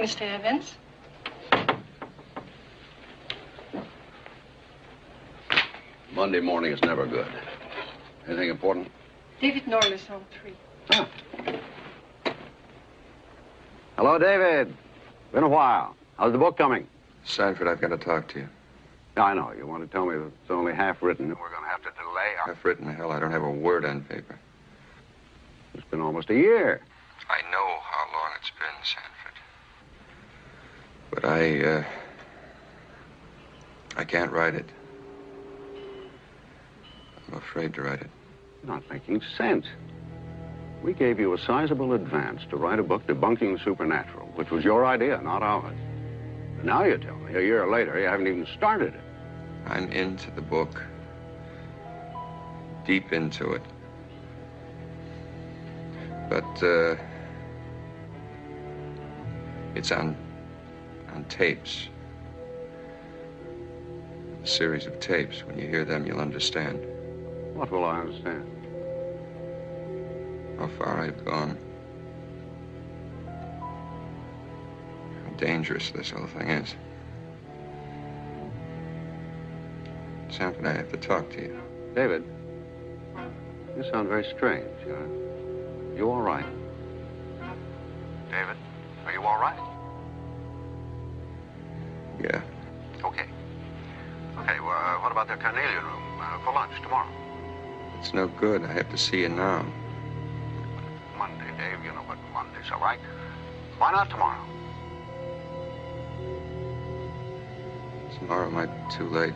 Mr. Evans. Monday morning is never good. Anything important? David Norliss on 3. Ah. Hello, David. Been a while. How's the book coming? Sanford, I've got to talk to you. I know. You want to tell me that it's only half written. We're going to have to delay our... Half written, hell, I don't have a word on paper. It's been almost a year. I know how long it's been, Sanford. But I can't write it. I'm afraid to write it. You're not making sense. We gave you a sizable advance to write a book debunking the supernatural, which was your idea, not ours. And now you tell me, a year later, you haven't even started it. I'm into the book. Deep into it. But, it's on tapes. A series of tapes. When you hear them, you'll understand. What will I understand? How far I've gone. How dangerous this whole thing is. Sanford, I have to talk to you. David, you sound very strange. You all right? David, are you all right? Yeah. Okay. Okay, well, what about the carnelian room for lunch tomorrow? It's no good. I have to see you now. Monday, Dave. You know what Monday's, all right? Why not tomorrow? Tomorrow might be too late.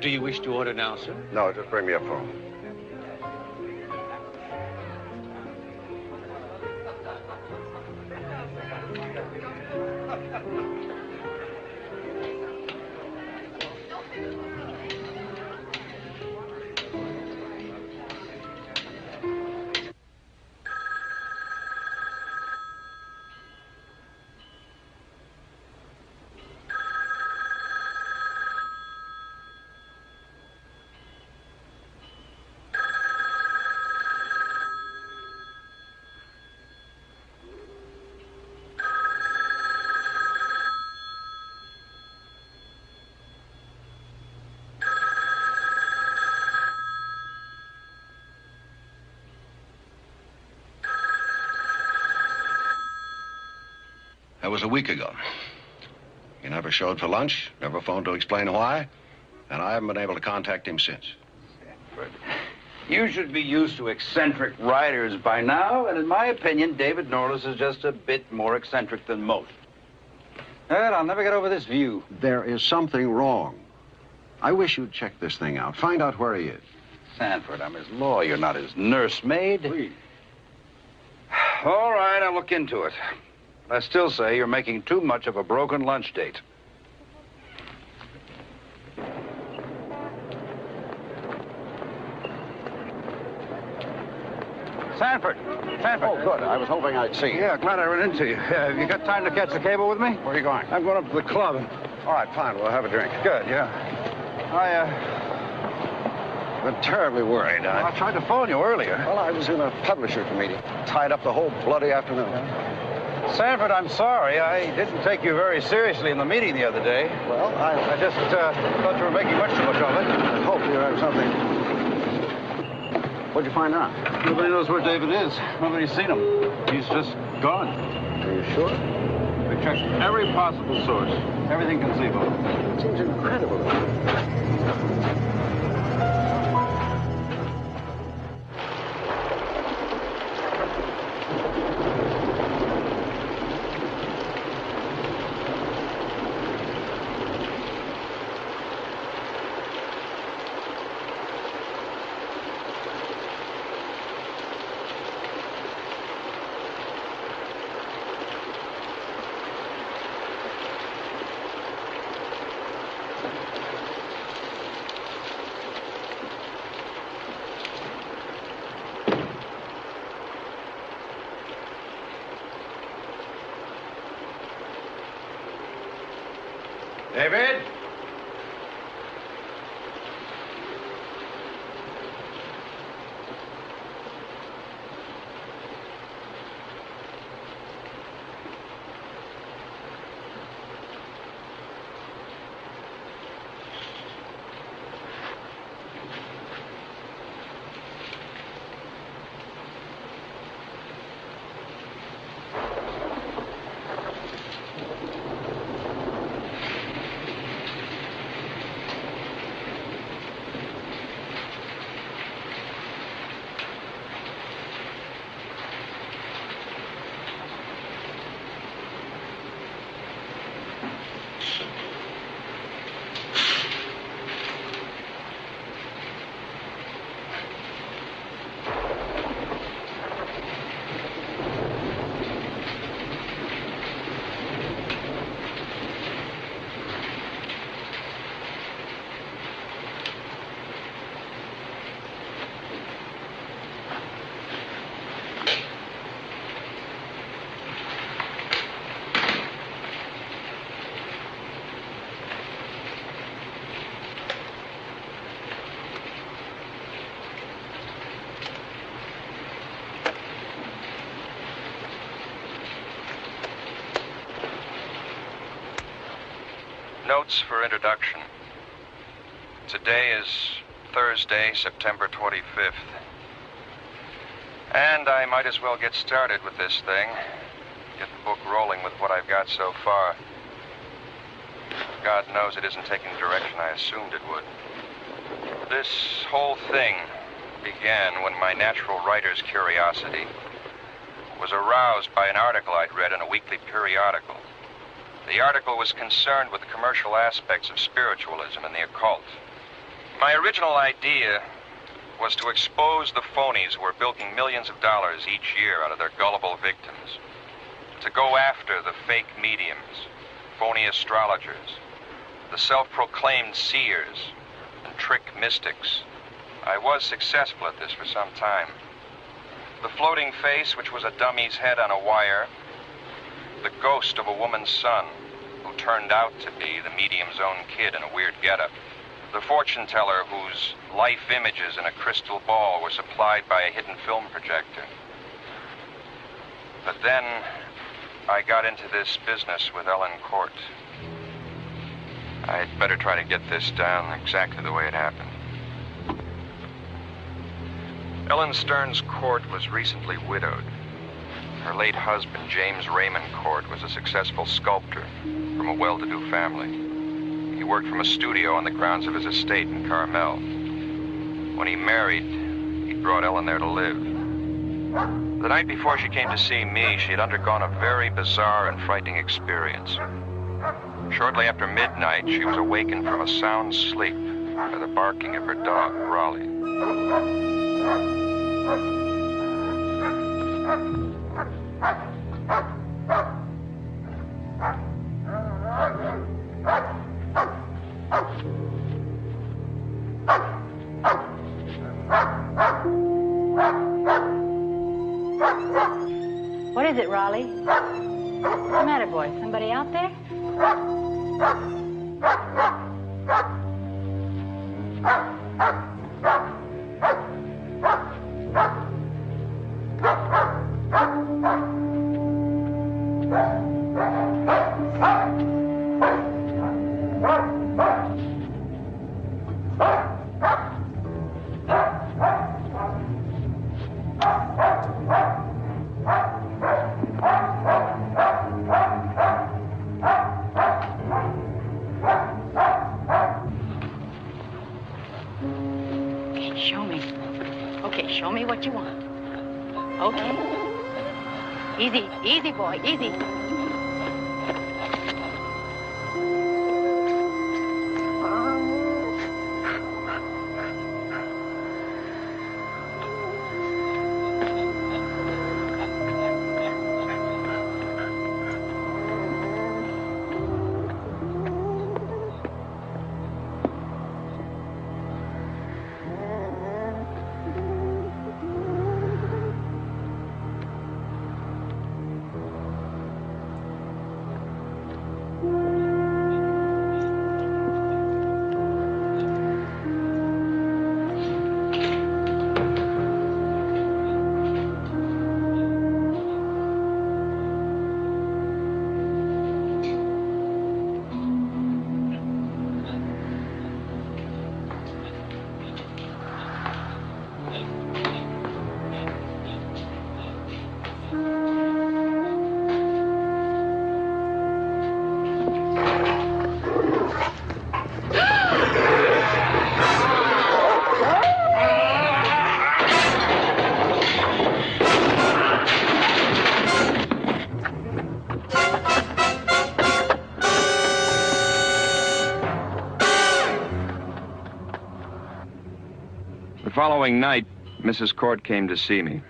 Do you wish to order now, sir? No, just bring me a phone. That was a week ago. He never showed for lunch, never phoned to explain why, and I haven't been able to contact him since. You should be used to eccentric writers by now, and in my opinion, David Norliss is just a bit more eccentric than most. Ed, I'll never get over this view. There is something wrong. I wish you'd check this thing out. Find out where he is. Sanford, I'm his lawyer, not his nursemaid. Please. All right, I'll look into it. I still say you're making too much of a broken lunch date. Sanford. Oh, good. I was hoping I'd see you. Yeah, glad I ran into you. Have you got time to catch the cable with me? Where are you going? I'm going up to the club. All right, fine. We'll have a drink. Good, yeah. Been terribly worried. I tried to phone you earlier. Well, I was in a publisher's meeting. Tied up the whole bloody afternoon. Sanford, I'm sorry. I didn't take you very seriously in the meeting the other day. Well, I just thought you were making much too much of it. I hope you have something. What'd you find out? Nobody knows where David is. Nobody's seen him. He's just gone. Are you sure? We checked every possible source. Everything conceivable. It seems incredible. David? Notes for introduction. Today is Thursday, September 25th. And I might as well get started with this thing. Get the book rolling with what I've got so far. God knows it isn't taking the direction I assumed it would. This whole thing began when my natural writer's curiosity was aroused by an article I'd read in a weekly periodical. The article was concerned with the commercial aspects of spiritualism and the occult. My original idea was to expose the phonies who were bilking millions of dollars each year out of their gullible victims. To go after the fake mediums, phony astrologers, the self-proclaimed seers, and trick mystics. I was successful at this for some time. The floating face, which was a dummy's head on a wire, the ghost of a woman's son, who turned out to be the medium's own kid in a weird getup. The fortune teller whose life images in a crystal ball were supplied by a hidden film projector. But then I got into this business with Ellen Court. I'd better try to get this down exactly the way it happened. Ellen Stern's Court was recently widowed. Her late husband, James Raymond Court, was a successful sculptor from a well-to-do family. He worked from a studio on the grounds of his estate in Carmel. When he married, he brought Ellen there to live. The night before she came to see me, she had undergone a very bizarre and frightening experience. Shortly after midnight, she was awakened from a sound sleep by the barking of her dog, Raleigh. What is it, Raleigh? What's the matter, boy? Somebody out there? Show me what you want. Okay. Easy, easy, boy, easy. following night, Mrs. Court came to see me.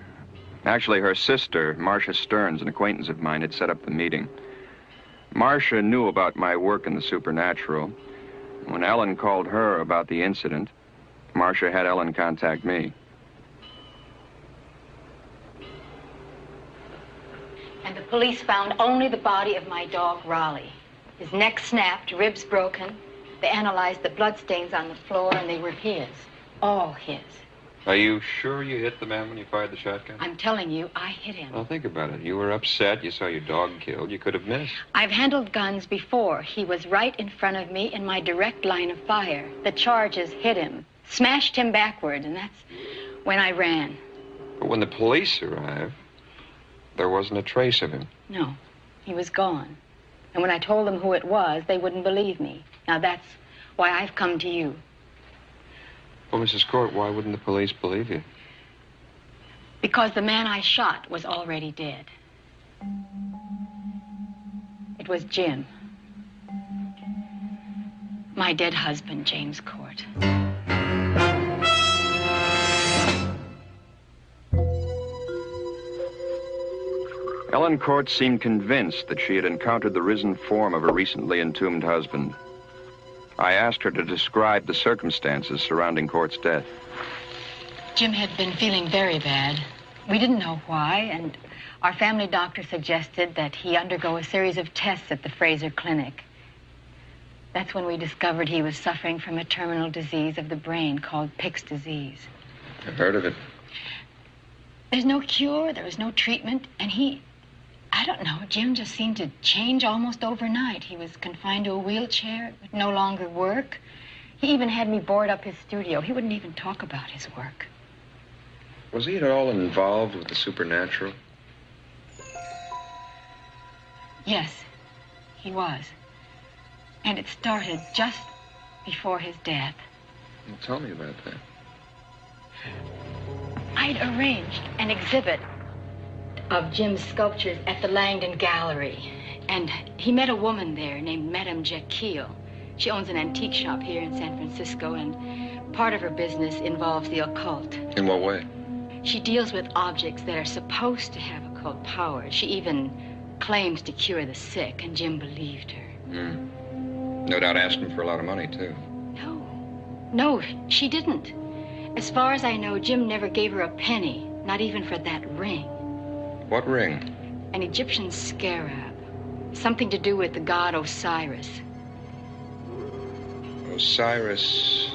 Actually, her sister, Marcia Stearns, an acquaintance of mine, had set up the meeting. Marcia knew about my work in the supernatural. When Ellen called her about the incident, Marcia had Ellen contact me. And the police found only the body of my dog, Raleigh. His neck snapped, ribs broken. They analyzed the bloodstains on the floor, and they were his. All his. Are you sure you hit the man when you fired the shotgun? I'm telling you, I hit him. Well, think about it. You were upset. You saw your dog killed. You could have missed. I've handled guns before. He was right in front of me in my direct line of fire. The charges hit him, smashed him backward, and that's when I ran. But when the police arrived, there wasn't a trace of him. No, he was gone. And when I told them who it was, they wouldn't believe me. Now that's why I've come to you. Well, Mrs. Court, why wouldn't the police believe you? Because the man I shot was already dead. It was Jim. My dead husband, James Court. Ellen Court seemed convinced that she had encountered the risen form of her recently entombed husband. I asked her to describe the circumstances surrounding Court's death. Jim had been feeling very bad. We didn't know why, and our family doctor suggested that he undergo a series of tests at the Fraser Clinic. That's when we discovered he was suffering from a terminal disease of the brain called Pick's disease. I've heard of it. There's no cure, there was no treatment, and I don't know, Jim just seemed to change almost overnight. He was confined to a wheelchair, would no longer work. He even had me board up his studio. He wouldn't even talk about his work. Was he at all involved with the supernatural? Yes, he was. And it started just before his death. Well, tell me about that. I'd arranged an exhibit of Jim's sculptures at the Langdon Gallery. And he met a woman there named Madame Jekyll. She owns an antique shop here in San Francisco, and part of her business involves the occult. In what way? She deals with objects that are supposed to have occult powers. She even claims to cure the sick, and Jim believed her. No doubt asked him for a lot of money, too. No, she didn't. As far as I know, Jim never gave her a penny, not even for that ring. What ring? An Egyptian scarab. Something to do with the god Osiris. Osiris is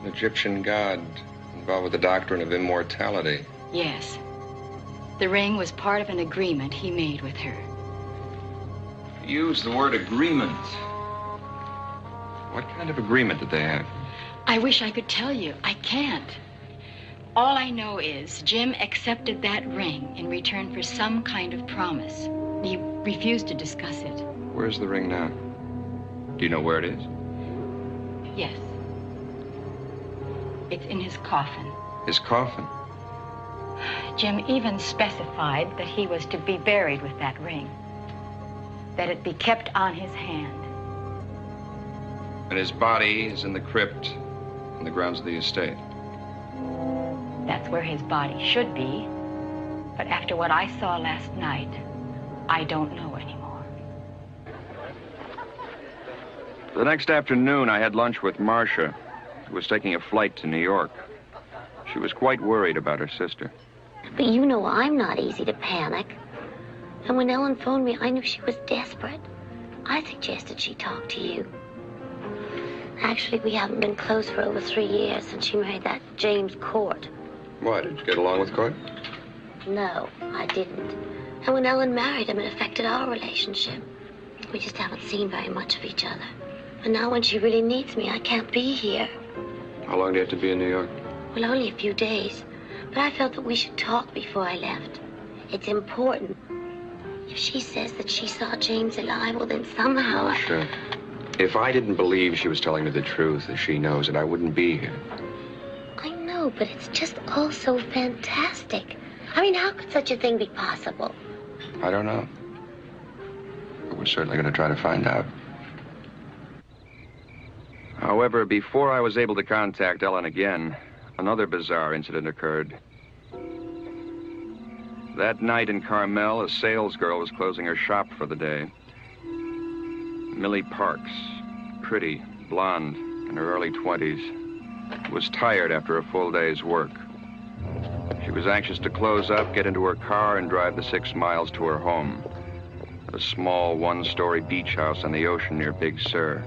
an Egyptian god involved with the doctrine of immortality. Yes. The ring was part of an agreement he made with her. Use the word agreement. What kind of agreement did they have? I wish I could tell you. I can't. All I know is Jim accepted that ring in return for some kind of promise. He refused to discuss it. Where's the ring now? Do you know where it is? Yes. It's in his coffin. His coffin? Jim even specified that he was to be buried with that ring. That it be kept on his hand. And his body is in the crypt in the grounds of the estate. That's where his body should be. But after what I saw last night, I don't know anymore. The next afternoon, I had lunch with Marcia, who was taking a flight to New York. She was quite worried about her sister. But you know I'm not easy to panic. And when Ellen phoned me, I knew she was desperate. I suggested she talk to you. Actually, we haven't been close for over 3 years since she married that James Court. Why, did you get along with Court? No, I didn't. And when Ellen married him, it affected our relationship. We just haven't seen very much of each other. And now when she really needs me, I can't be here. How long do you have to be in New York? Well, only a few days. But I felt that we should talk before I left. It's important. If she says that she saw James alive, well, then somehow Sure. If I didn't believe she was telling me the truth, as she knows it, I wouldn't be here. I know, but it's just all so fantastic. I mean, how could such a thing be possible? I don't know. But we're certainly going to try to find out. However, before I was able to contact Ellen again, another bizarre incident occurred. That night in Carmel, a salesgirl was closing her shop for the day. Millie Parks, pretty, blonde, in her early 20s, was tired after a full day's work. She was anxious to close up, get into her car, and drive the 6 miles to her home, a small one-story beach house on the ocean near Big Sur.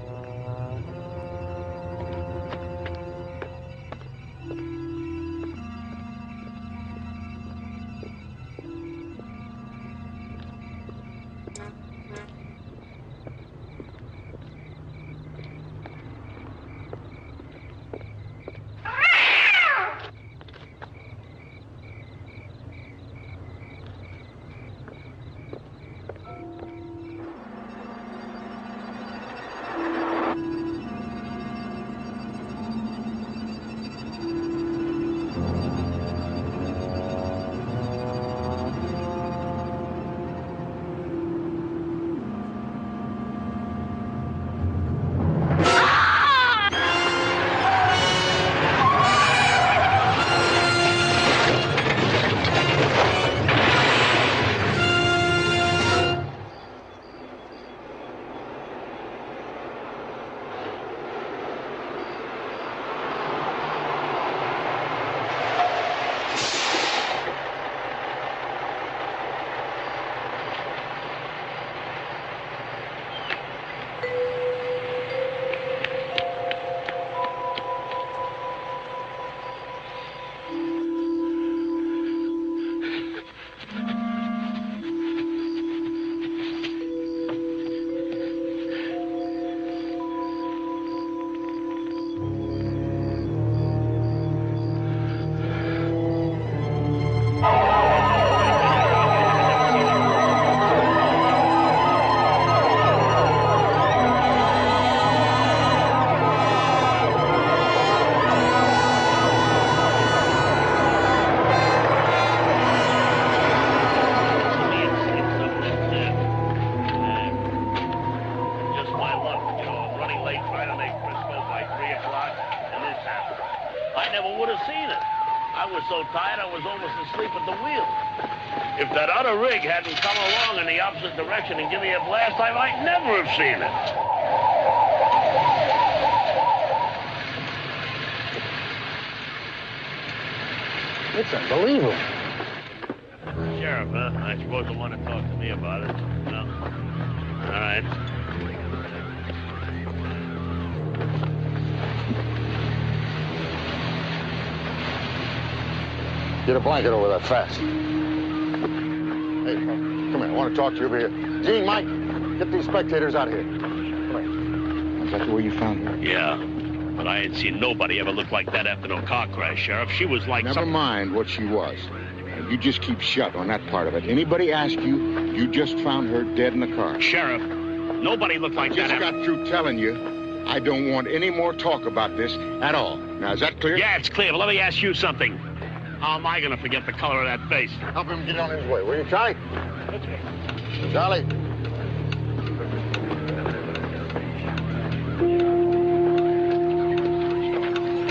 Hadn't come along in the opposite direction and give me a blast, I might never have seen it. It's unbelievable. Sheriff, huh? I suppose you want to talk to me about it. No. All right. Get a blanket over that fast. Hey, come here. I want to talk to you over here. Gene, Mike, get these spectators out of here. Come here. Is that the way you found her? Yeah, but I ain't seen nobody ever look like that after no car crash, Sheriff. She was like Never mind what she was. You just keep shut on that part of it. Anybody ask you, you just found her dead in the car. Sheriff, nobody looked like that. I just got through telling you I don't want any more talk about this at all. Now, is that clear? Yeah, it's clear, but let me ask you something. How am I going to forget the color of that face? Help him get on his way, will you, Charlie? Charlie.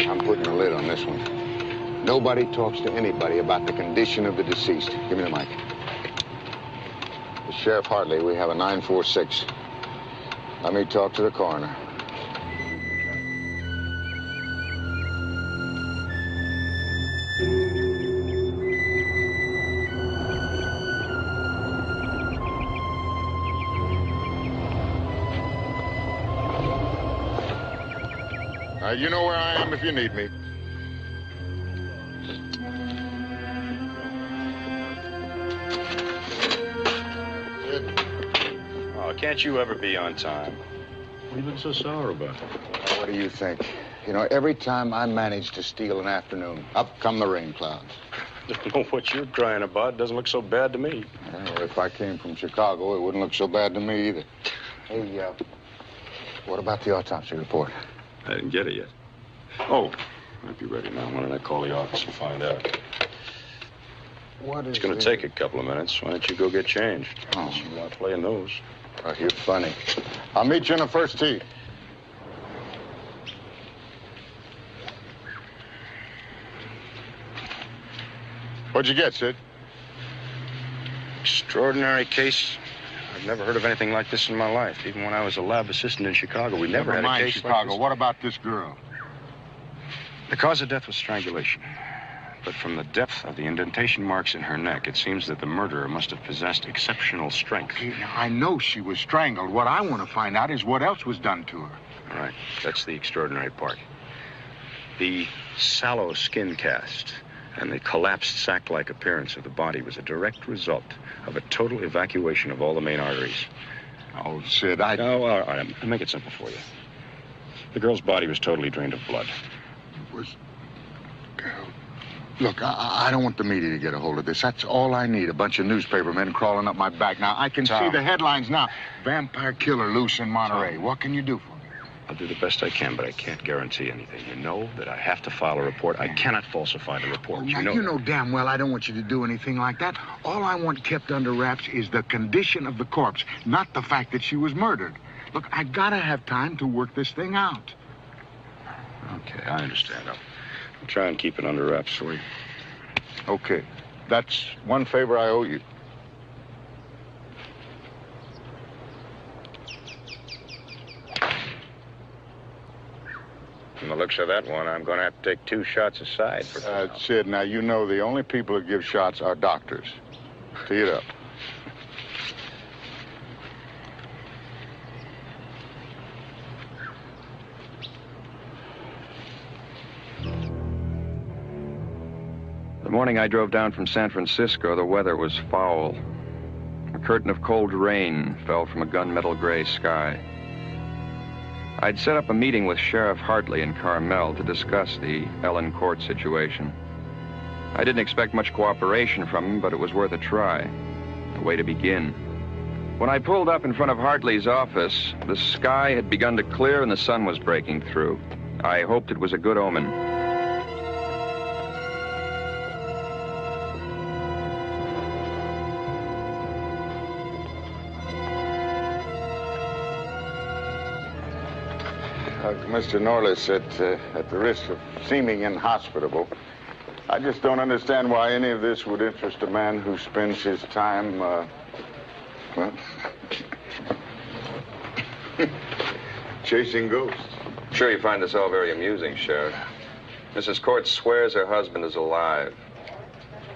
I'm putting a lid on this one. Nobody talks to anybody about the condition of the deceased. Give me the mic. Sheriff Hartley, we have a 946. Let me talk to the coroner. You know where I am if you need me. Oh, can't you ever be on time? What are you looking so sour about? What do you think? You know, every time I manage to steal an afternoon, up come the rain clouds. Don't know what you're crying about. It doesn't look so bad to me. Well, if I came from Chicago, it wouldn't look so bad to me either. Hey, what about the autopsy report? I didn't get it yet. Oh, might be ready now. Why don't I call the office and find out? What is It's going to take a couple of minutes. Why don't you go get changed? Oh. You're not playing those. Oh, you're funny. I'll meet you in the first tee. What'd you get, Sid? Extraordinary case. I've never heard of anything like this in my life. Even when I was a lab assistant in Chicago, we never had a case Chicago. like this. What about this girl? The cause of death was strangulation. But from the depth of the indentation marks in her neck, it seems that the murderer must have possessed exceptional strength. Okay, now, I know she was strangled. What I want to find out is what else was done to her. All right, that's the extraordinary part. The sallow skin cast and the collapsed sack-like appearance of the body was a direct result of a total evacuation of all the main arteries. Oh, Sid, No, all right, I'll make it simple for you. The girl's body was totally drained of blood. Look, I don't want the media to get a hold of this. That's all I need, a bunch of newspaper men crawling up my back. Now, I can see the headlines now. Vampire killer loose in Monterey. What can you do for me? I'll do the best I can, but I can't guarantee anything. You know that I have to file a report. I cannot falsify the report. Now, you know damn well I don't want you to do anything like that. All I want kept under wraps is the condition of the corpse, not the fact that she was murdered. Look, I gotta have time to work this thing out. Okay, I understand. I'll try and keep it under wraps for you. Okay. That's one favor I owe you. From the looks of that one, I'm going to have to take 2 shots aside for Sid, now you know the only people who give shots are doctors. Tee it up. The morning I drove down from San Francisco, the weather was foul. A curtain of cold rain fell from a gunmetal gray sky. I'd set up a meeting with Sheriff Hartley in Carmel to discuss the Ellen Court situation. I didn't expect much cooperation from him, but it was worth a try. A way to begin. When I pulled up in front of Hartley's office, the sky had begun to clear and the sun was breaking through. I hoped it was a good omen. Mr. Norliss, at the risk of seeming inhospitable, I just don't understand why any of this would interest a man who spends his time, well, chasing ghosts. I'm sure you find this all very amusing, Sheriff. Mrs. Court swears her husband is alive.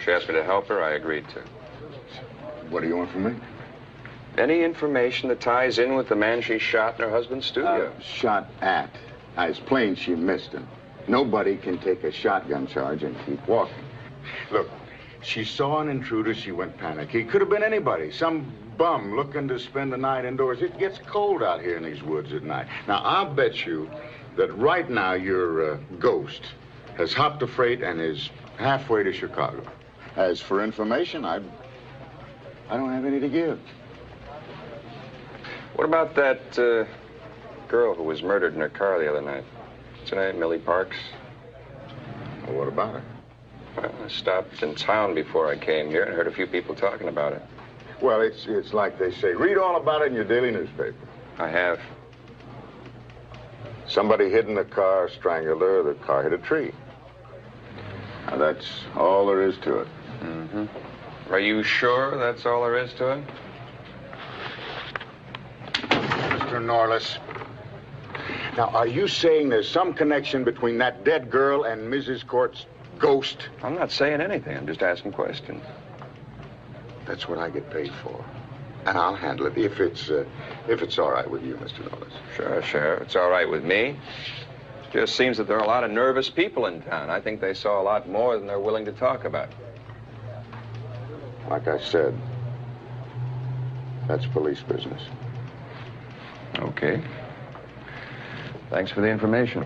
She asked me to help her. I agreed to. What do you want from me? Any information that ties in with the man she shot in her husband's studio. Shot at. It's plain she missed him. Nobody can take a shotgun charge and keep walking. Look, she saw an intruder, she went panic. He could have been anybody, some bum looking to spend the night indoors. It gets cold out here in these woods at night. Now, I'll bet you that right now your ghost has hopped a freight and is halfway to Chicago. As for information, I don't have any to give. What about that girl who was murdered in her car the other night? What's her name? Millie Parks? Well, what about her? Well, I stopped in town before I came here and heard a few people talking about it. Well, it's like they say. Read all about it in your daily newspaper. I have. Somebody hid in the car, strangled her, the car hit a tree. Now, that's all there is to it. Mm-hmm. Are you sure that's all there is to it? Mr. Norliss, now, are you saying there's some connection between that dead girl and Mrs. Court's ghost? I'm not saying anything. I'm just asking questions. That's what I get paid for. And I'll handle it if it's all right with you, Mr. Norliss. Sure, Sheriff. It's all right with me. Just seems that there are a lot of nervous people in town. I think they saw a lot more than they're willing to talk about. Like I said, that's police business. Okay. Thanks for the information.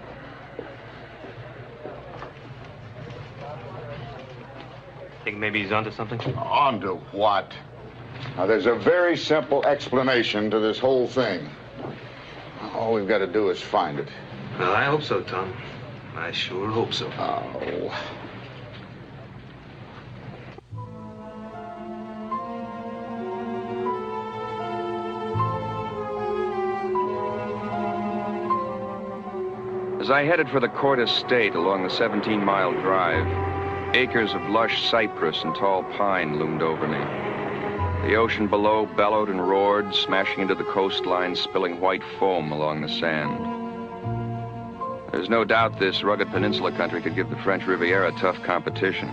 Think maybe he's onto something? Onto what? Now, there's a very simple explanation to this whole thing. All we've got to do is find it. Well, I hope so, Tom. I sure hope so. Oh. As I headed for the Court estate along the 17-mile drive, Acres of lush cypress and tall pine loomed over me. The ocean below bellowed and roared, smashing into the coastline, spilling white foam along the sand. There's no doubt this rugged peninsula country could give the French Riviera tough competition.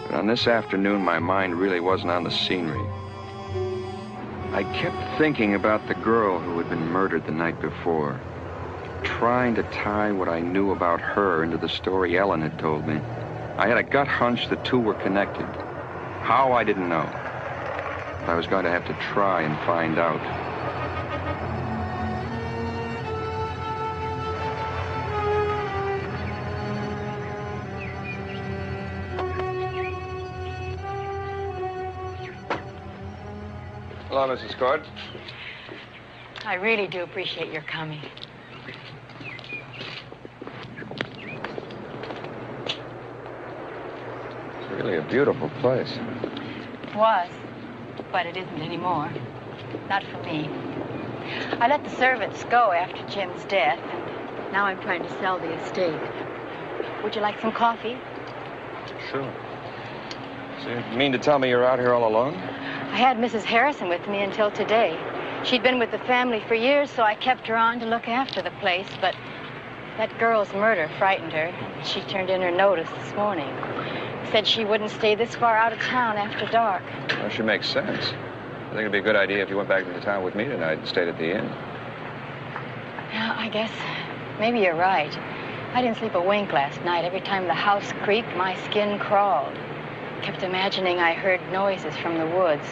But on this afternoon, my mind really wasn't on the scenery. I kept thinking about the girl who had been murdered the night before, trying to tie what I knew about her into the story Ellen had told me. I had a gut hunch the two were connected. How, I didn't know. But I was going to have to try and find out. Hello, Mrs. Cord. I really do appreciate your coming. It's really a beautiful place. It was, but it isn't anymore. Not for me. I let the servants go after Jim's death, and now I'm trying to sell the estate. Would you like some coffee? Sure. So you mean to tell me you're out here all alone? I had Mrs. Harrison with me until today. She'd been with the family for years, so I kept her on to look after the place, but that girl's murder frightened her. She turned in her notice this morning. Said she wouldn't stay this far out of town after dark. Well, she makes sense. I think it'd be a good idea if you went back to town with me tonight and stayed at the inn. Yeah, I guess maybe you're right. I didn't sleep a wink last night. Every time the house creaked, my skin crawled. Kept imagining I heard noises from the woods.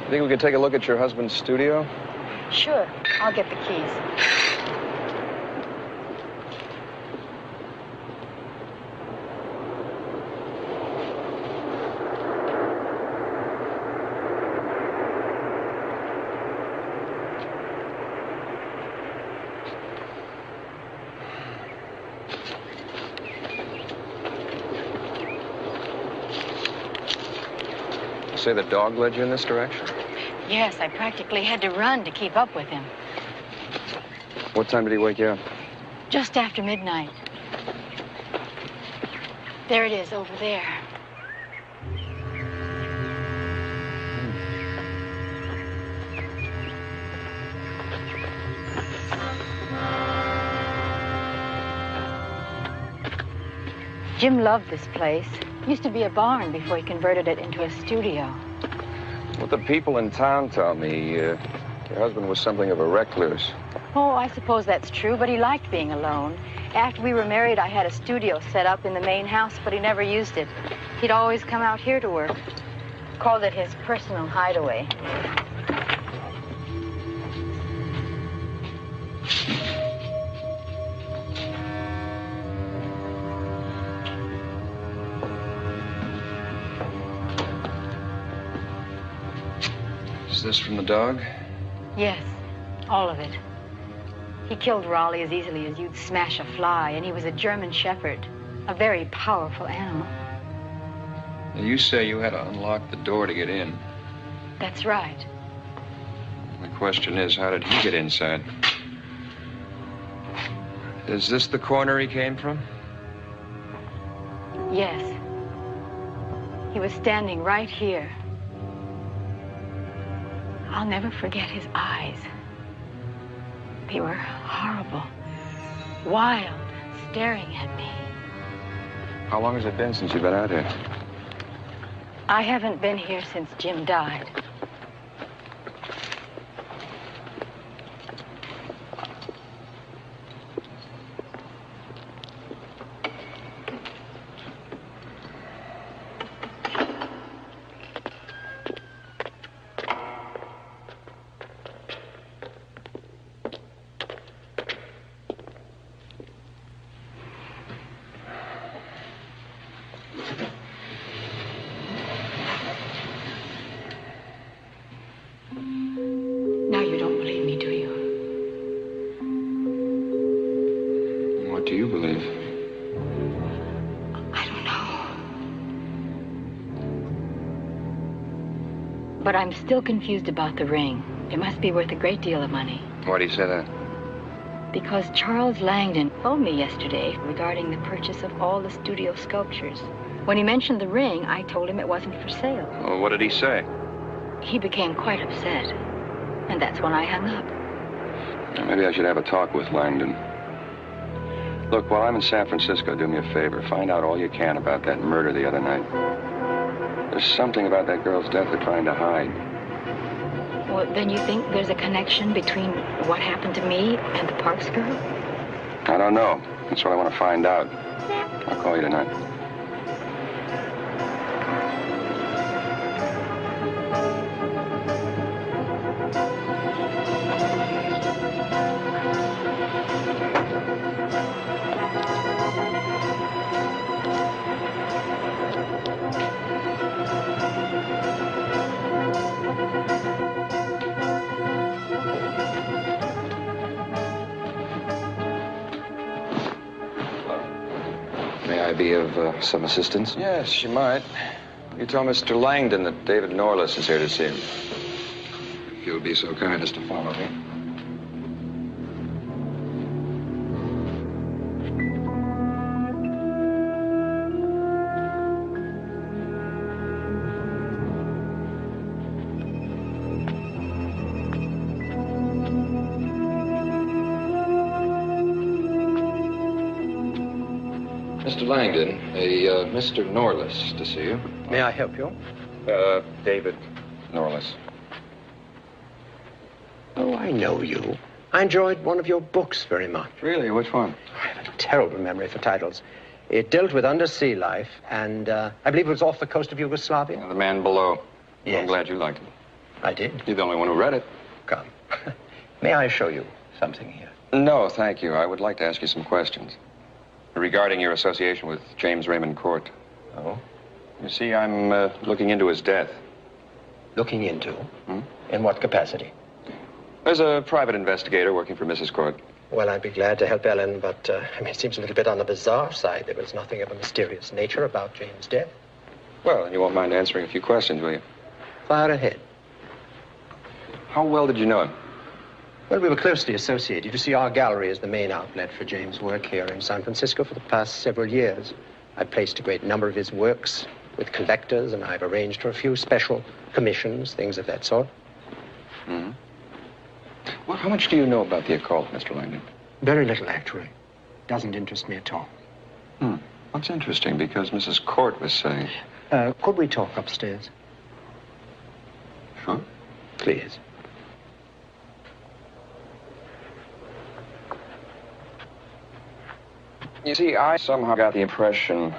You think we could take a look at your husband's studio? Sure. I'll get the keys. Say the dog led you in this direction? Yes, I practically had to run to keep up with him. What time did he wake you up? Just after midnight. There it is, over there. Jim loved this place. Used to be a barn before he converted it into a studio. What the people in town tell me, your husband was something of a recluse. Oh, I suppose that's true, but he liked being alone. After we were married, I had a studio set up in the main house, but he never used it. He'd always come out here to work. Called it his personal hideaway. Is this from the dog? Yes, all of it. He killed Raleigh as easily as you'd smash a fly, and he was a German Shepherd, a very powerful animal. Now, you say you had to unlock the door to get in. That's right. The question is, how did he get inside? Is this the corner he came from? Yes. He was standing right here. I'll never forget his eyes. They were horrible, wild, staring at me. How long has it been since you've been out here? I haven't been here since Jim died. Now you don't believe me, do you? What do you believe? I don't know. But I'm still confused about the ring. It must be worth a great deal of money. Why do you say that? Because Charles Langdon phoned me yesterday regarding the purchase of all the studio sculptures. When he mentioned the ring, I told him it wasn't for sale. Well, what did he say? He became quite upset, and that's when I hung up. Maybe I should have a talk with Langdon. Look, while I'm in San Francisco, do me a favor. Find out all you can about that murder the other night. There's something about that girl's death they're trying to hide. Well, then you think there's a connection between what happened to me and the Parks girl? I don't know. That's what I want to find out. I'll call you tonight. Be of some assistance? Yes, you might. You tell Mr. Langdon that David Norliss is here to see him. If you'll be so kind as to follow me. Mr. Langdon, a Mr. Norliss to see you. May I help you? David Norliss. Oh, I know you. I enjoyed one of your books very much. Really? Which one? I have a terrible memory for titles. It dealt with undersea life, and I believe it was off the coast of Yugoslavia. The Man Below. Yes. I'm glad you liked it. I did. You're the only one who read it. Come. May I show you something here? No, thank you. I would like to ask you some questions. Regarding your association with James Raymond Court. Oh? You see, I'm looking into his death. Looking into? In what capacity? There's a private investigator working for Mrs. Court. Well, I'd be glad to help Ellen, but it seems a little bit on the bizarre side. There was nothing of a mysterious nature about James' death. Well, you won't mind answering a few questions, will you? Fire ahead. How well did you know him? Well, we were closely associated. You see, our gallery is the main outlet for James' work here in San Francisco for the past several years. I've placed a great number of his works with collectors, and I've arranged for a few special commissions, things of that sort. Mm-hmm. Well, how much do you know about the occult, Mr. Langdon? Very little, actually. Doesn't interest me at all. That's interesting, because Mrs. Court was saying... Could we talk upstairs? Sure. Please. You see, I somehow got the impression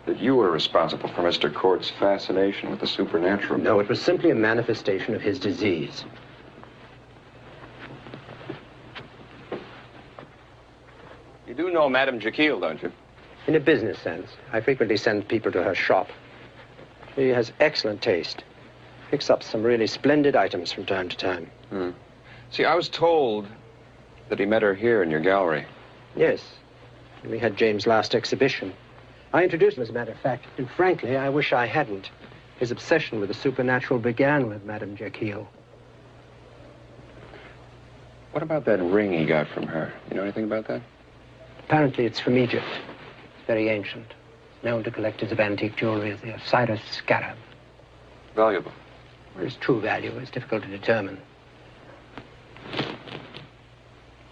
that you were responsible for Mr. Court's fascination with the supernatural. No, it was simply a manifestation of his disease. You do know Madame Jekyll, don't you? In a business sense. I frequently send people to her shop. She has excellent taste. Picks up some really splendid items from time to time. See, I was told that he met her here in your gallery. Yes. We had James' last exhibition. I introduced him, as a matter of fact, and frankly, I wish I hadn't. His obsession with the supernatural began with Madame Jekyll. What about that ring he got from her? You know anything about that? Apparently it's from Egypt. It's very ancient. Known to collectors of antique jewelry as the Osiris scarab. Valuable. Well, its true value is difficult to determine.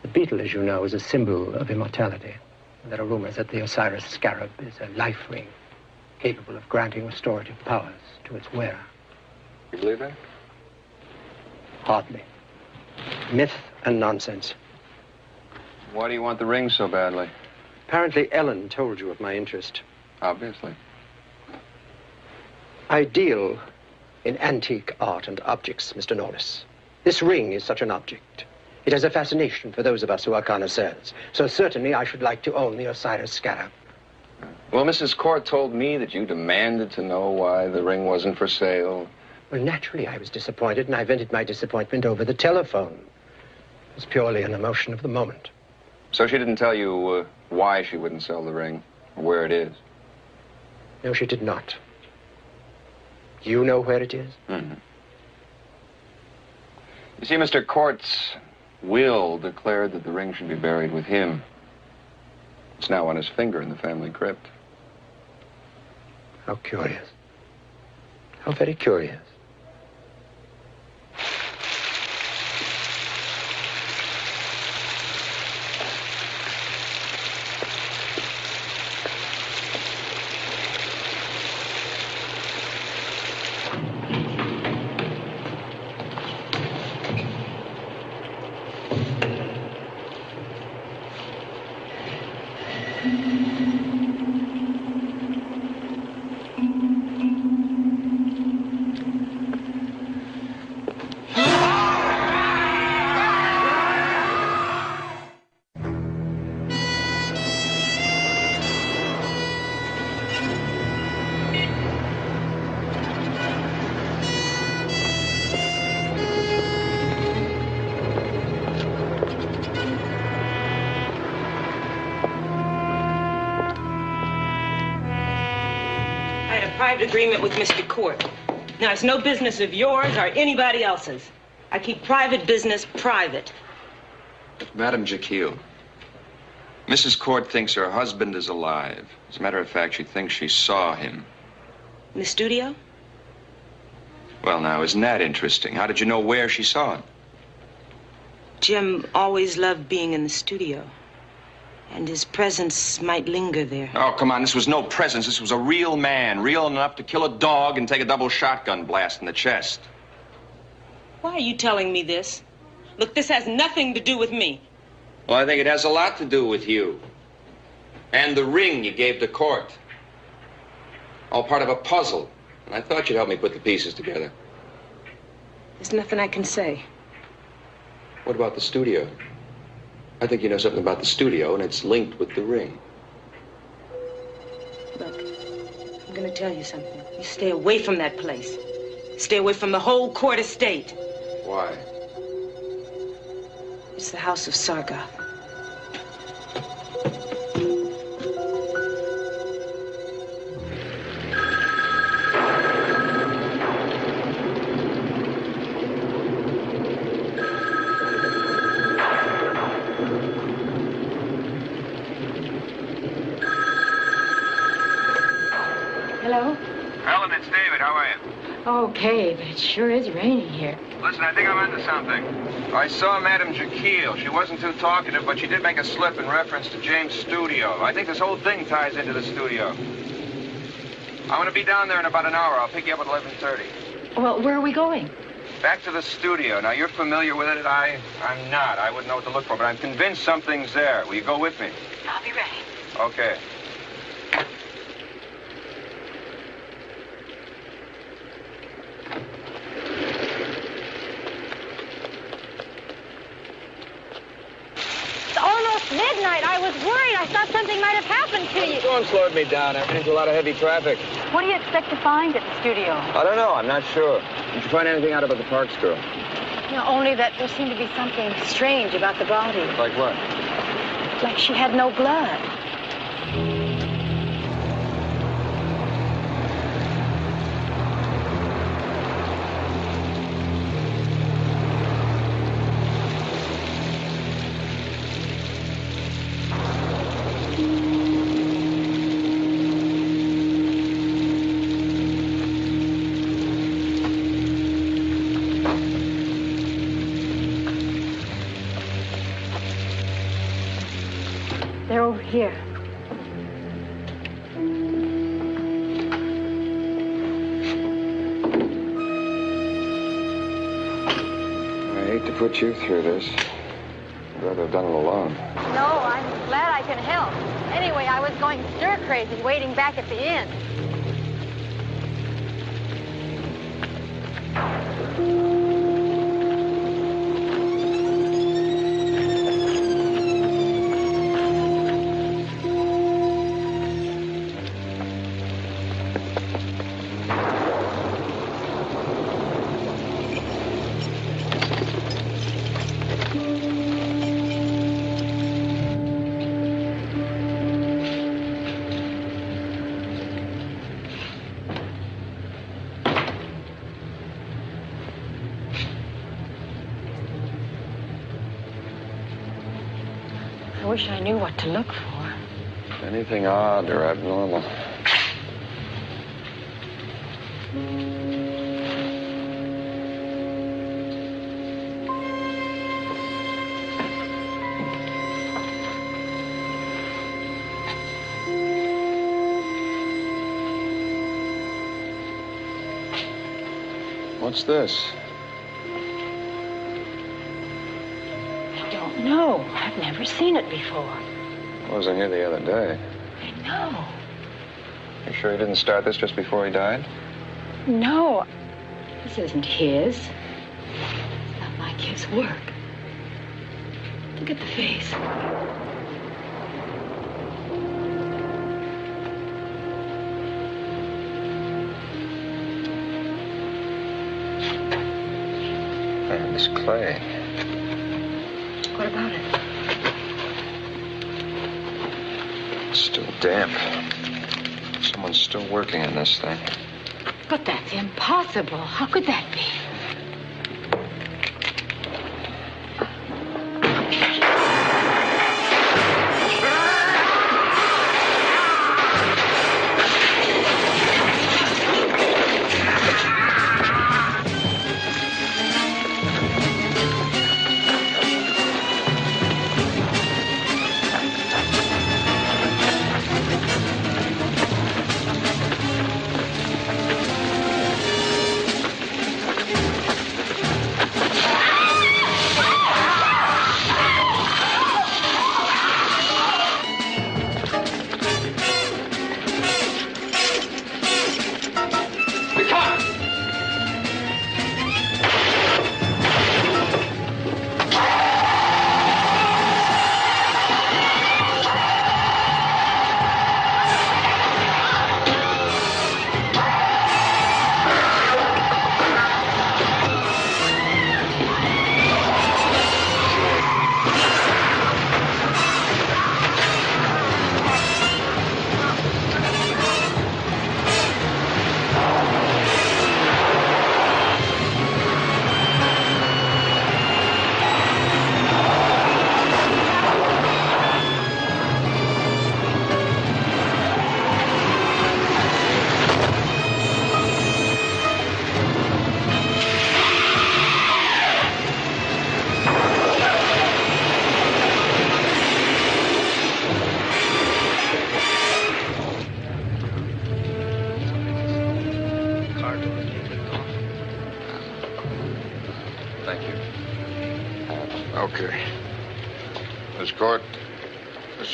The beetle, as you know, is a symbol of immortality. There are rumors that the Osiris scarab is a life ring, capable of granting restorative powers to its wearer. You believe that? Hardly. Myth and nonsense. Why do you want the ring so badly? Apparently Ellen told you of my interest. Obviously. I deal in antique art and objects, Mr. Norliss. This ring is such an object. It has a fascination for those of us who are connoisseurs. So certainly I should like to own the Osiris scarab. Well, Mrs. Court told me that you demanded to know why the ring wasn't for sale. Well, naturally I was disappointed, and I vented my disappointment over the telephone. It was purely an emotion of the moment. So she didn't tell you why she wouldn't sell the ring, or where it is? No, she did not. You know where it is? You see, Mr. Court's will declared that the ring should be buried with him. It's now on his finger in the family crypt. How curious. How very curious. Agreement with Mr. Court. Now, it's no business of yours or anybody else's. I keep private business private. Madam Jekyll, Mrs. Court thinks her husband is alive. As a matter of fact, she thinks she saw him. In the studio? Well, now, isn't that interesting? How did you know where she saw him? Jim always loved being in the studio. And his presence might linger there. Oh, come on, this was no presence. This was a real man, real enough to kill a dog and take a double shotgun blast in the chest. Why are you telling me this? Look, this has nothing to do with me. Well, I think it has a lot to do with you. And the ring you gave to Court. All part of a puzzle. And I thought you'd help me put the pieces together. There's nothing I can say. What about the studio? I think you know something about the studio, and it's linked with the ring. Look, I'm gonna tell you something. You stay away from that place. Stay away from the whole Court estate. Why? It's the house of Sargoth. Hello? Helen, it's David. How are you? Okay, but it sure is raining here. Listen, I think I'm onto something. I saw Madame Jekyll. She wasn't too talkative, but she did make a slip in reference to James' studio. I think this whole thing ties into the studio. I'm going to be down there in about an hour. I'll pick you up at 11:30. Well, where are we going? Back to the studio. Now, you're familiar with it. I'm not. I wouldn't know what to look for, but I'm convinced something's there. Will you go with me? I'll be ready. Okay. Midnight. I was worried. I thought something might have happened to you. The storm slowed me down. I ran into a lot of heavy traffic. What do you expect to find at the studio? I don't know. I'm not sure. Did you find anything out about the Parks girl? No, only that there seemed to be something strange about the body. Like what? Like she had no blood. They're over here. I hate to put you through this. I'd rather have done it alone. No, I'm glad I can help. Anyway, I was going stir crazy waiting back at the inn. wish I knew what to look for. Anything odd or abnormal. What's this? I don't know. I've never seen it before. I wasn't here the other day. I know. You sure he didn't start this just before he died? No. This isn't his. It's not like his work. Look at the face. And this clay. What about it? It's still damp. Someone's still working on this thing. But that's impossible. How could that be?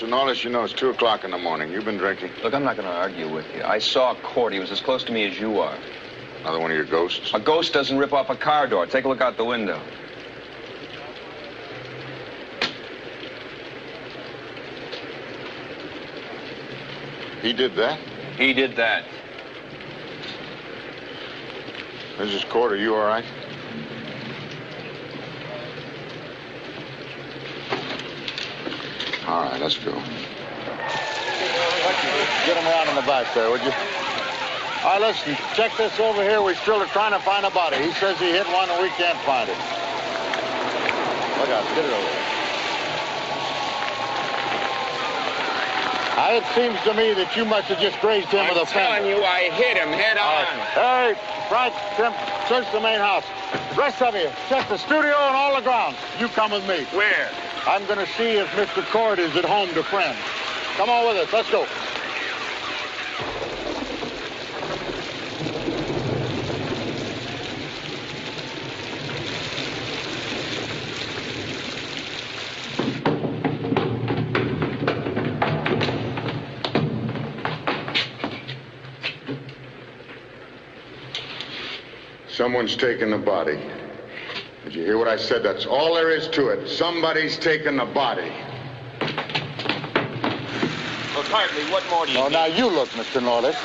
Norliss, you know it's 2 o'clock in the morning. You've been drinking. Look, I'm not going to argue with you. I saw Court. He was as close to me as you are. Another one of your ghosts? A ghost doesn't rip off a car door. Take a look out the window. He did that? He did that. Mrs. Court, are you all right? All right, let's go. Get him around in the back there, would you? All right, listen, check this over here. We still are trying to find a body. He says he hit one and we can't find it. Look out, get it over there. It seems to me that you must have just grazed him with a fender. I'm telling you, I hit him head on. Hey, Frank, Tim, search the main house. Rest of you, check the studio and all the grounds. You come with me. Where? I'm going to see if Mr. Cord is at home to friends. Come on with us. Let's go. Someone's taken the body. Did you hear what I said? That's all there is to it. Somebody's taken the body. Look, Hartley, what more do you need? Now you look, Mr. Norliss.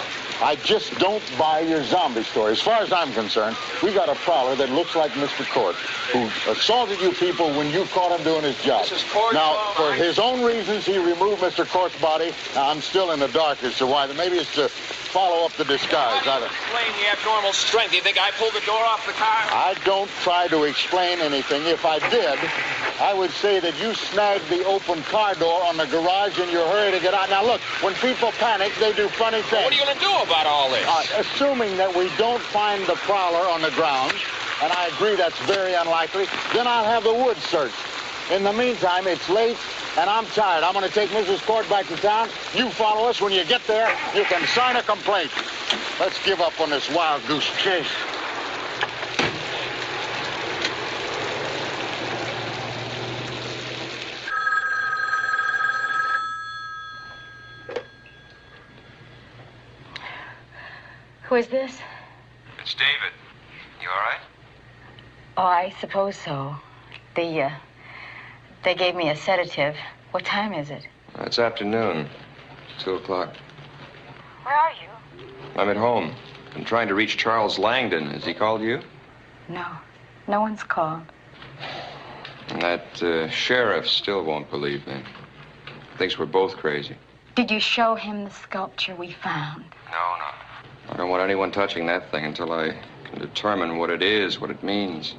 I just don't buy your zombie story. As far as I'm concerned, we got a prowler that looks like Mr. Court, who assaulted you people when you caught him doing his job. This is Court's now, fault. for his own reasons, he removed Mr. Court's body. Now, I'm still in the dark as to why. Maybe it's to follow up the disguise. How do you explain the abnormal strength? You think I pulled the door off the car? I don't try to explain anything. If I did, I would say that you snagged the open car door on the garage in your hurry to get out. Now, look, when people panic, they do funny things. Well, what are you going to do about all this? Assuming that we don't find the prowler on the grounds, and I agree that's very unlikely, then I'll have the woods searched. In the meantime, it's late, and I'm tired. I'm going to take Mrs. Cord back to town. You follow us. When you get there, you can sign a complaint. Let's give up on this wild goose chase. Who is this? It's David. You all right? Oh, I suppose so. They gave me a sedative. What time is it? It's afternoon. 2 o'clock. Where are you? I'm at home. I'm trying to reach Charles Langdon. Has he called you? No. No one's called. And that sheriff still won't believe me. Thinks we're both crazy. Did you show him the sculpture we found? No. I don't want anyone touching that thing until I can determine what it is, what it means.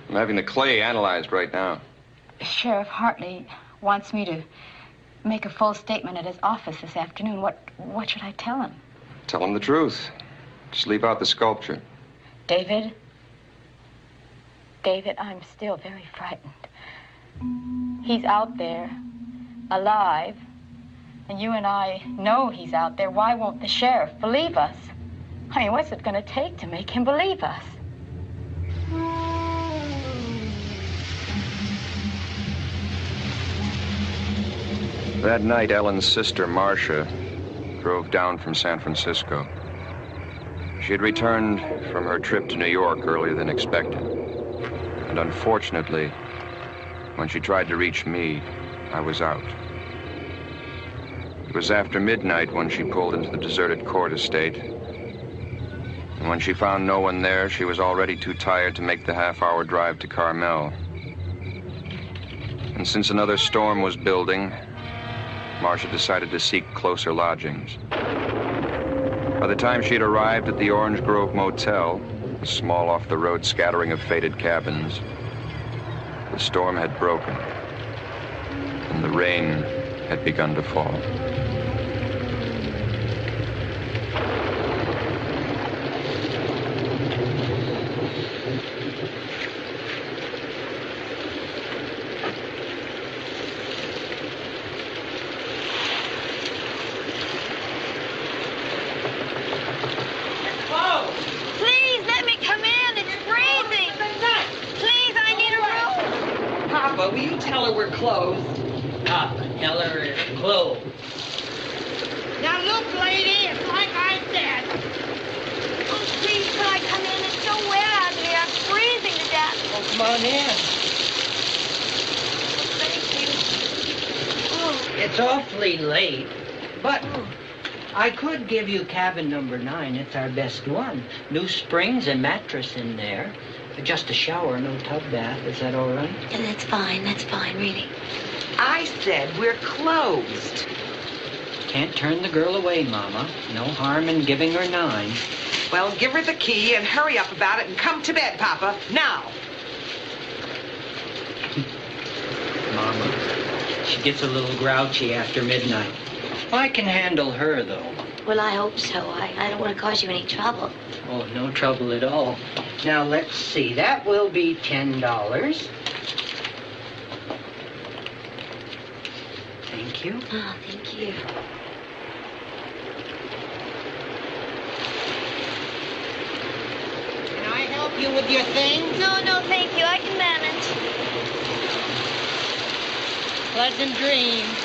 I'm having the clay analyzed right now. Sheriff Hartley wants me to make a full statement at his office this afternoon. What should I tell him? Tell him the truth. Just leave out the sculpture. David, I'm still very frightened. He's out there, alive, and you and I know he's out there. Why won't the sheriff believe us? I mean, what's it going to take to make him believe us? That night, Ellen's sister, Marcia, drove down from San Francisco. She had returned from her trip to New York earlier than expected. And unfortunately, when she tried to reach me, I was out. It was after midnight when she pulled into the deserted Court estate. And when she found no one there, she was already too tired to make the half-hour drive to Carmel. And since another storm was building, Marcia decided to seek closer lodgings. By the time she had arrived at the Orange Grove Motel, a small off-the-road scattering of faded cabins, the storm had broken, and the rain had begun to fall. Will you tell her we're closed? Papa, tell her it's closed. Now look, lady, it's like I said. Oh, please, can I come in? It's so wet out here. I'm freezing to death. Oh, come on in. Thank you. Oh. It's awfully late, but I could give you cabin number 9. It's our best one. New springs and mattress in there. Just a shower, no tub bath. Is that all right? Yeah, that's fine, really. I said we're closed. Can't turn the girl away, Mama. No harm in giving her 9. Well, give her the key and hurry up about it and come to bed, Papa, now. Mama, she gets a little grouchy after midnight. I can handle her, though. Well, I hope so. I don't want to cause you any trouble. Oh, no trouble at all. Now, let's see. That will be $10. Thank you. Oh, thank you. Can I help you with your things? No, thank you. I can manage. Pleasant dreams.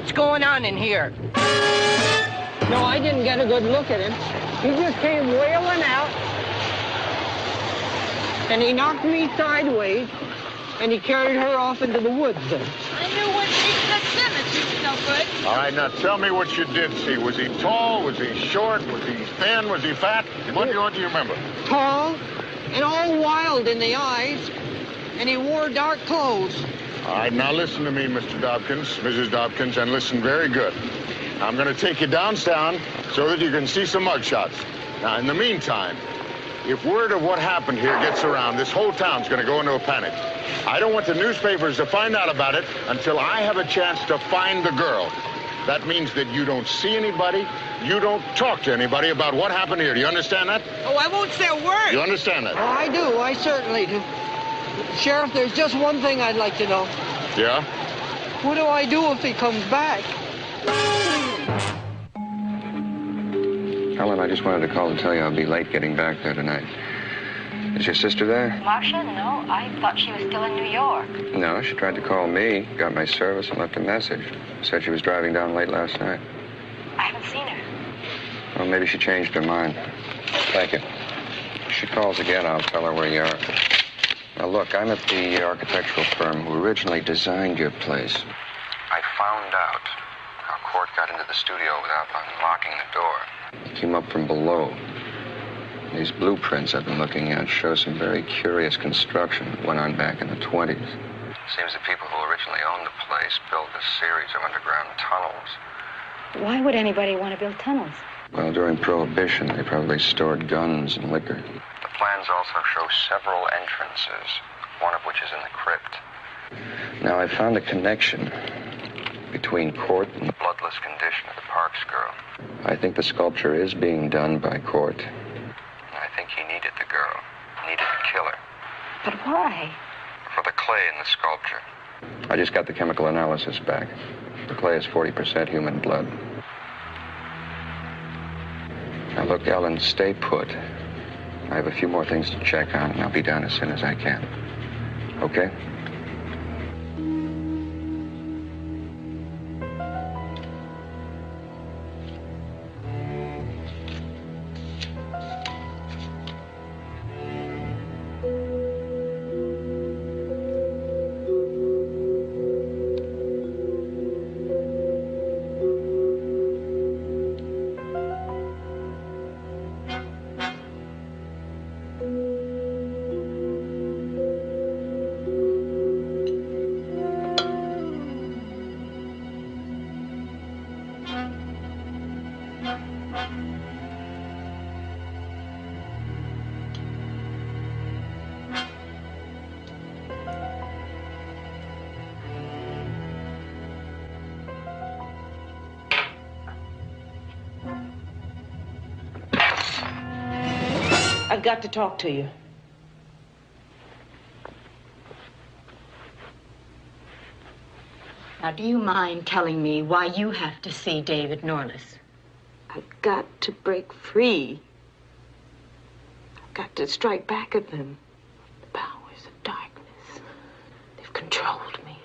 What's going on in here? No, I didn't get a good look at him. He just came wailing out, and he knocked me sideways, and he carried her off into the woods then. I knew when she said Simmons, she was no good. All right, now tell me what you did see. Was he tall? Was he short? Was he thin? Was he fat? What do you remember? Tall and all wild in the eyes, and he wore dark clothes. All right, now listen to me, Mr. Dobkins, Mrs. Dobkins, and listen very good. I'm going to take you downtown so that you can see some mugshots. Now, in the meantime, if word of what happened here gets around, this whole town's going to go into a panic. I don't want the newspapers to find out about it until I have a chance to find the girl. That means that you don't see anybody, you don't talk to anybody about what happened here. Do you understand that? Oh, I won't say a word. You understand that? Oh, I do. I certainly do. Sheriff, there's just one thing I'd like to know. Yeah? What do I do if he comes back? Helen, I just wanted to call and tell you I'll be late getting back there tonight. Is your sister there? Marcia? No, I thought she was still in New York. No, she tried to call me, got my service, and left a message. Said she was driving down late last night. I haven't seen her. Well, maybe she changed her mind. Thank you. If she calls again, I'll tell her where you are. Now, look, I'm at the architectural firm who originally designed your place. I found out how Court got into the studio without unlocking the door. He came up from below. These blueprints I've been looking at show some very curious construction that went on back in the 20s. Seems the people who originally owned the place built a series of underground tunnels. Why would anybody want to build tunnels? Well, during Prohibition, they probably stored guns and liquor. The plans also show several entrances, one of which is in the crypt. Now, I found a connection between Court and the bloodless condition of the Parks girl. I think the sculpture is being done by Court. I think he needed the girl, needed to kill her. But why? For the clay in the sculpture. I just got the chemical analysis back. The clay is 40% human blood. Now, look, Ellen, stay put. I have a few more things to check on, and I'll be down as soon as I can. Okay? I've got to talk to you. Now, do you mind telling me why you have to see David Norliss? I've got to break free. I've got to strike back at them. The powers of darkness. They've controlled me.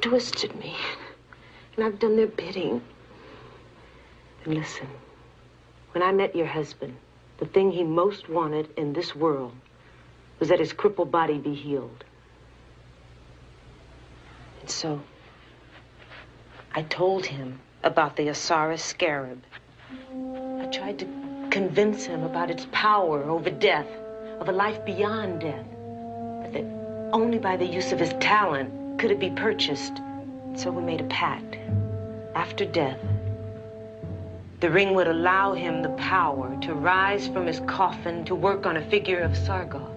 Twisted me. And I've done their bidding. And listen. When I met your husband, the thing he most wanted in this world was that his crippled body be healed. And so, I told him about the Osiris scarab. I tried to convince him about its power over death, of a life beyond death, but that only by the use of his talent could it be purchased. And so we made a pact. After death, the ring would allow him the power to rise from his coffin to work on a figure of Sargoth.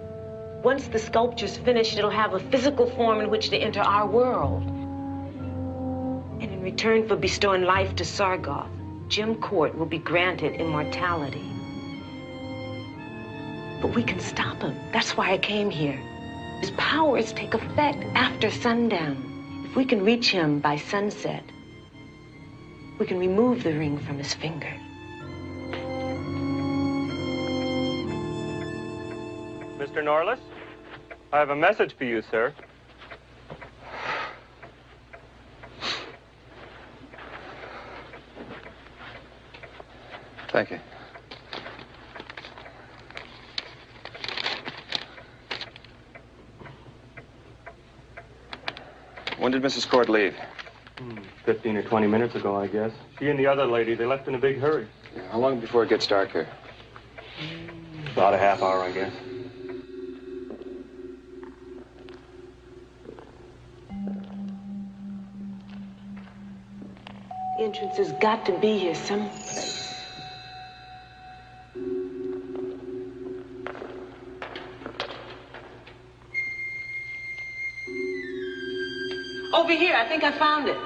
Once the sculpture's finished, it'll have a physical form in which to enter our world. And in return for bestowing life to Sargoth, Jim Court will be granted immortality. But we can stop him. That's why I came here. His powers take effect after sundown. If we can reach him by sunset, we can remove the ring from his finger. Mr. Norliss, I have a message for you, sir. Thank you. When did Mrs. Cord leave? 15 or 20 minutes ago, I guess. She and the other lady, they left in a big hurry. Yeah, how long before it gets dark here? About a half hour, I guess. The entrance has got to be here someplace. Over here, I think I found it.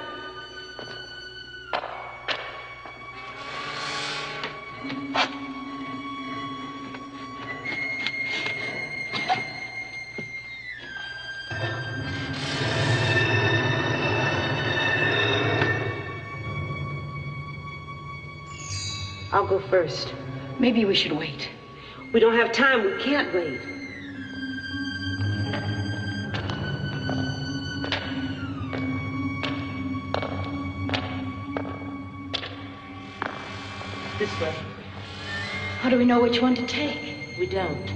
I'll go first. Maybe we should wait. We don't have time. We can't wait. This way. How do we know which one to take? We don't.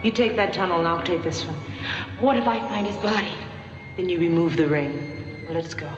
You take that tunnel and I'll take this one. What if I find his body? Then you remove the ring. Well, let's go.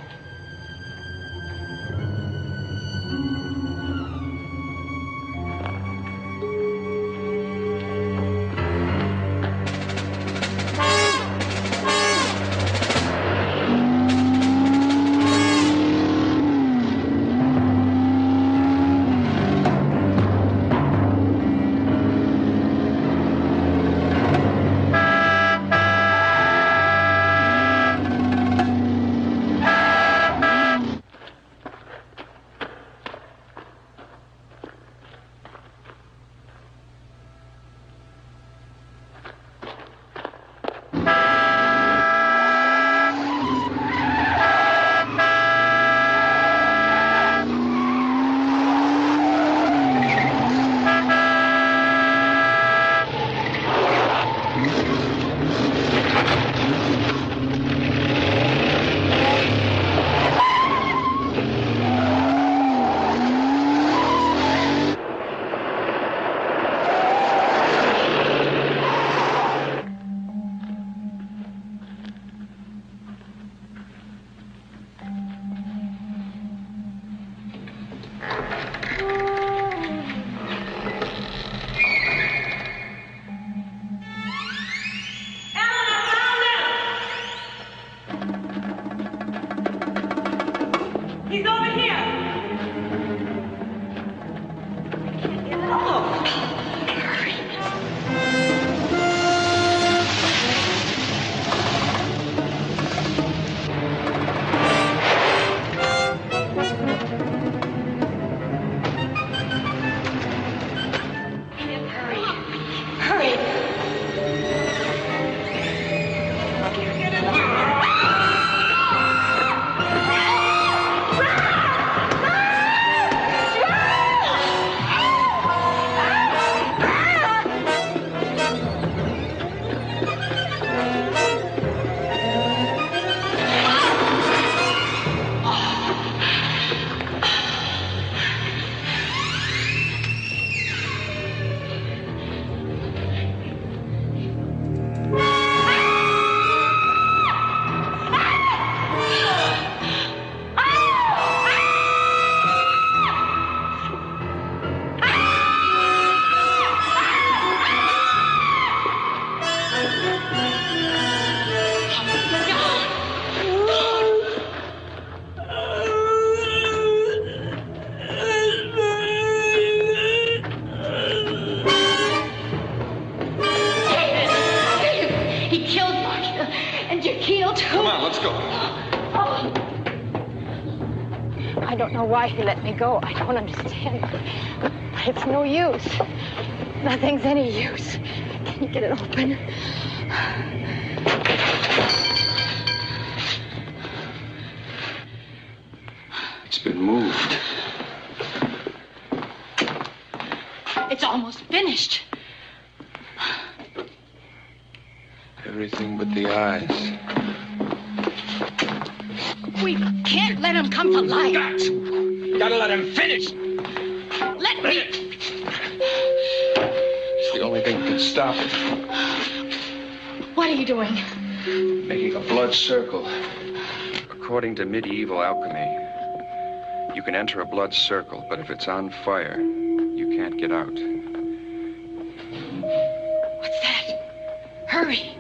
I don't know why he let me go. I don't understand. But it's no use. Nothing's any use. Can you get it open? It's been moved. It's almost finished. Everything but the eyes. We can't let him come to life. Gotta let him finish. Let me. It's the only thing that can stop it. What are you doing? Making a blood circle. According to medieval alchemy, you can enter a blood circle, but if it's on fire, you can't get out. What's that? Hurry.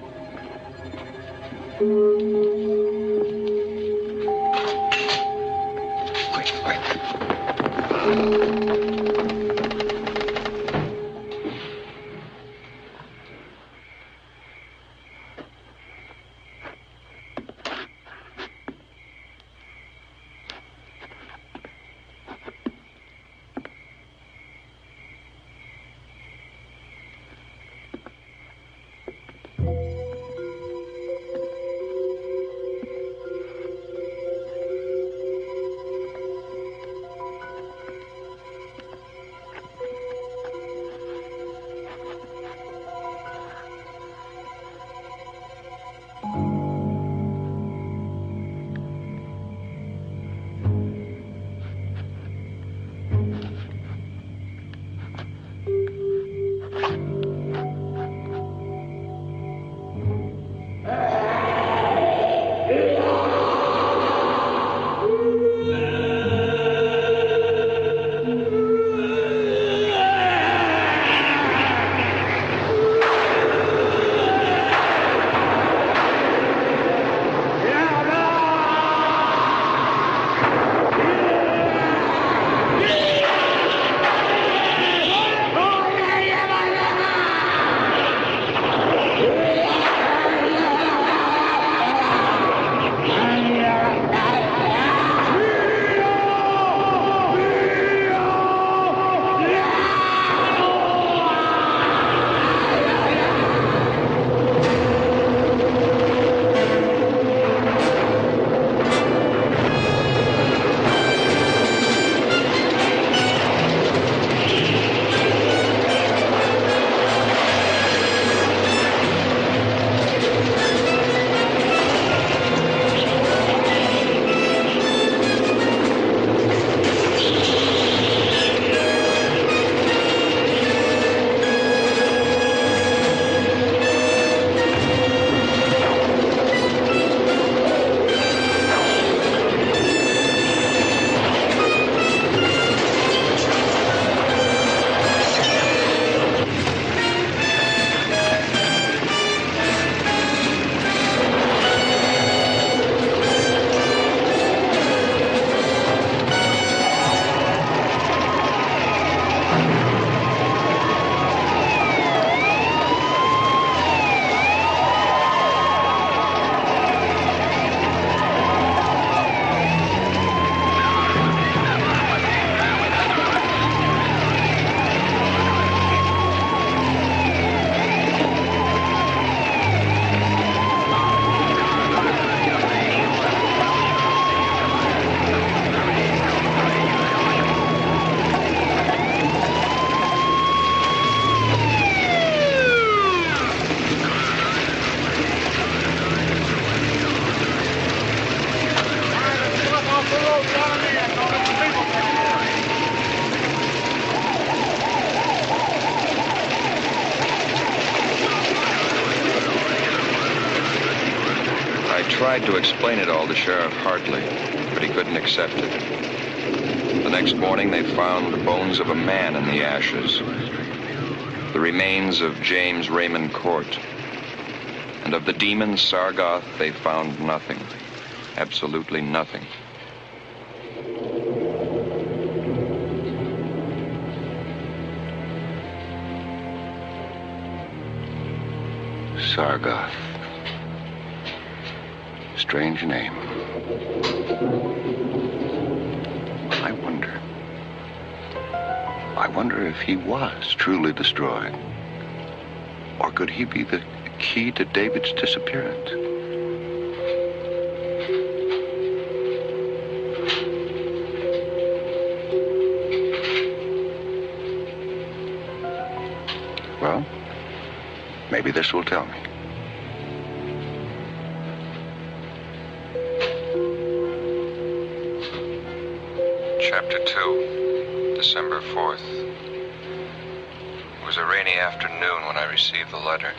tried to explain it all to Sheriff Hartley, but he couldn't accept it. The next morning, they found the bones of a man in the ashes, the remains of James Raymond Court, and of the demon Sargoth, they found nothing, absolutely nothing. Sargoth. Strange name. I wonder if he was truly destroyed. Or could he be the key to David's disappearance? Well, maybe this will tell me. Chapter 2, December 4th. It was a rainy afternoon when I received the letter.